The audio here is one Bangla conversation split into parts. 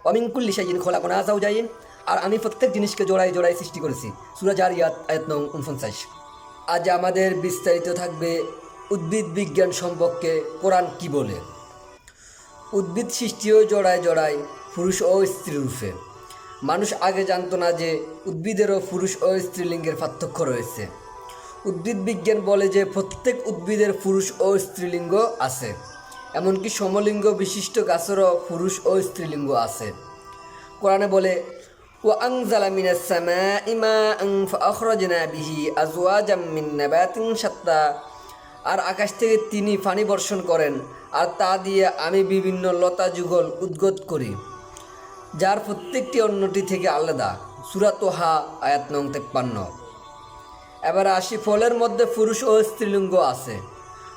ওয়ামিন কুল্লি শাইইন খলাকনা যাওজাইন, আর আমি প্রত্যেক জিনিসকে জোড়ায় জোড়ায় সৃষ্টি করেছি। সূরা জারিয়াত আয়াত নং 49। আজ আমাদের বিস্তারিত থাকবে উদ্ভিদ বিজ্ঞান সম্পর্কে কোরআন কি বলে। উদ্ভিদ সৃষ্টিও জোড়ায় জোড়ায় পুরুষ ও স্ত্রী রূপে। মানুষ আগে জানতো না যে উদ্ভিদেরও পুরুষ ও স্ত্রীলিঙ্গের পার্থক্য রয়েছে। উদ্ভিদ বিজ্ঞান বলে যে প্রত্যেক উদ্ভিদের পুরুষ ও স্ত্রীলিঙ্গ আছে, এমনকি সমলিঙ্গ বিশিষ্ট গাছেরও পুরুষ ও স্ত্রীলিঙ্গ আছে। কোরআনে বলে ওয়া আনজালা মিনাস সামাই মাআন ফাআখরাজনা বিহি আজওয়াজাম মিন নাবাতিন শাত্তা, আর আকাশ থেকে তিনি পানি বর্ষণ করেন আর তা দিয়ে আমি বিভিন্ন লতা যুগল উদ্গত করি, যার প্রত্যেকটি অন্যটি থেকে আলাদা। সূরা তোহা আয়াত নং 53। এবার আসি, ফলের মধ্যে পুরুষ ও স্ত্রীলিঙ্গ আছে।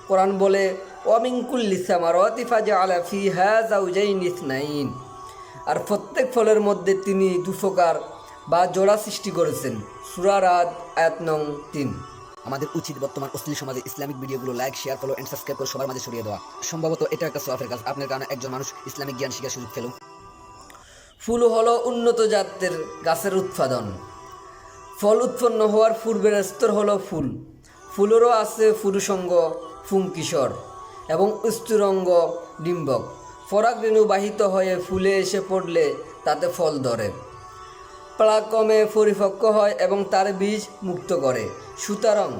কোরআন বলে ওয়ামিন কুল্লি সামারাতি ফাজআলা ফিহা যাওজাইন ইসনাইন, আর প্রত্যেক ফলের মধ্যে তিনি দুপ্রকার বা জোড়া সৃষ্টি করেছেন। সূরা রাদ আয়াত নং 3। আমাদের উচিত বর্তমান অশ্লীল সমাজে ইসলামিক ভিডিওগুলো like, share, follow and subscribe করে সবার মাঝে ছড়িয়ে দেওয়া। সম্ভবত এটা একটা সওয়াবের কাজ, আপনার কারণে একজন মানুষ ইসলামিক জ্ঞান শিখার সুযোগ পেল। ফুল হলো উন্নত জাতের গাছের উৎপাদন। ফল উৎপন্ন হওয়ার পূর্বের স্তর হলো ফুল। ফুলেরও আছে পুরুষঙ্গ পুংকিশোর এবং স্ত্রীরঙ্গ ডিম্বক। পরাগরেণু বাহিত হয়ে ফুলে এসে পড়লে তাতে ফল ধরে, পরাগক্রমে পরিপক্ক হয় এবং তার বীজ মুক্ত করে। সুতরাং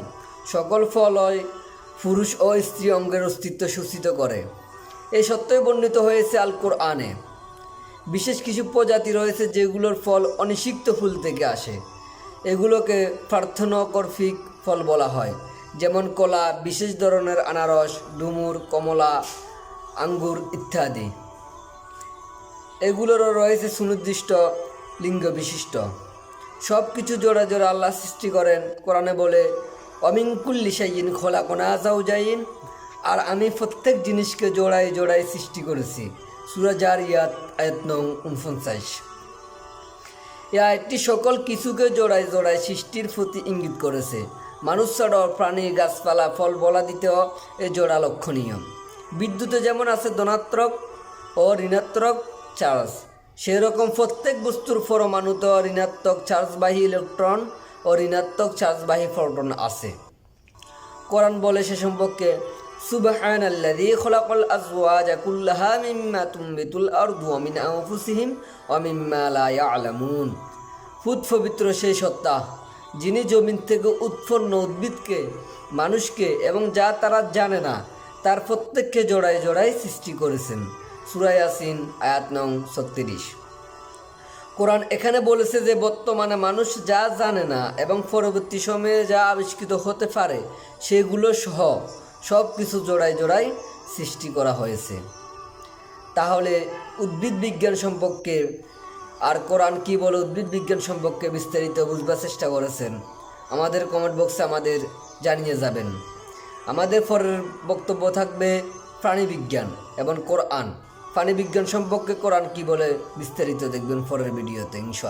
সকল ফলই পুরুষ ও স্ত্রী অঙ্গের অস্তিত্ব সূচিত করে। এই সত্যই বর্ণিত হয়েছে আল কোরআনে। বিশেষ কিছু প্রজাতি রয়েছে যেগুলোর ফল অনিষিক্ত ফুল থেকে আসে। এগুলোকে পার্থেনোকর্ফিক ফল বলা হয়, যেমন কলা, বিশেষ ধরনের আনারস, ডুমুর, কমলা, আঙ্গুর ইত্যাদি। এগুলোরও রয়েছে সুনির্দিষ্ট লিঙ্গ বিশিষ্ট। সব কিছু জোড়া জোড়া আল্লাহ সৃষ্টি করেন। কোরআনে বলে ওয়ামিন কুল্লি শাইইন খলাকনা যাওজাইন, আর আমি প্রত্যেক জিনিসকে জোড়ায় জোড়ায় সৃষ্টি করেছি। সূরা জারিয়াত আয়াত নং 49। এই আয়াতটি সকল কিছুকে জোড়ায় জোড়ায় সৃষ্টির প্রতি ইঙ্গিত করেছে। মানুষ ছাড়াও প্রাণী, গাছপালা, ফল বলাদিতেও এ জোড়া লক্ষণীয়। বিদ্যুতে যেমন আছে ধনাত্মক ও ঋণাত্মক চার্জ, সেরকম প্রত্যেক বস্তুর পরমাণুতে ঋণাত্মক চার্জবাহী ইলেকট্রন ও ঋণাত্মক চার্জবাহী প্রোটন আছে। কোরআন বলে সে সম্পর্কে সুবহানাল্লাযী খলাকাল আজওয়াজা কুল্লাহা মিম্মা তুনবিতুল আরদু ওয়া মিন আনফুসিহিম ওয়া মিম্মা লা ইয়ালামুন। পবিত্র সেই সত্তা যিনি জমিন থেকে উৎপন্ন উদ্ভিদকে, মানুষকে এবং যা তারা জানে না তার প্রত্যেককে জোড়ায় জোড়ায় সৃষ্টি করেছেন। সূরা ইয়াসিন আয়াত নং 36। কোরআন এখানে বলেছে যে বর্তমানে মানুষ যা জানে না এবং পরবর্তী সময়ে যা আবিষ্কৃত হতে পারে সেগুলো সহ সব কিছু জোড়ায় জোড়ায় সৃষ্টি করা হয়েছে। তাহলে উদ্ভিদ বিজ্ঞান সম্পর্কে আর কোরআন কি বলে উদ্ভিদ বিজ্ঞান সম্পর্কে বিস্তারিত বুঝবার চেষ্টা করেছেন, আমাদের কমেন্ট বক্সে আমাদের জানিয়ে যাবেন। আমাদের পরের বক্তব্য থাকবে প্রাণী বিজ্ঞান এবং কোরআন। প্রাণী বিজ্ঞান সম্পর্কে কোরআন কি বলে বিস্তারিত দেখবেন পরের ভিডিওতে ইনশাআল্লাহ।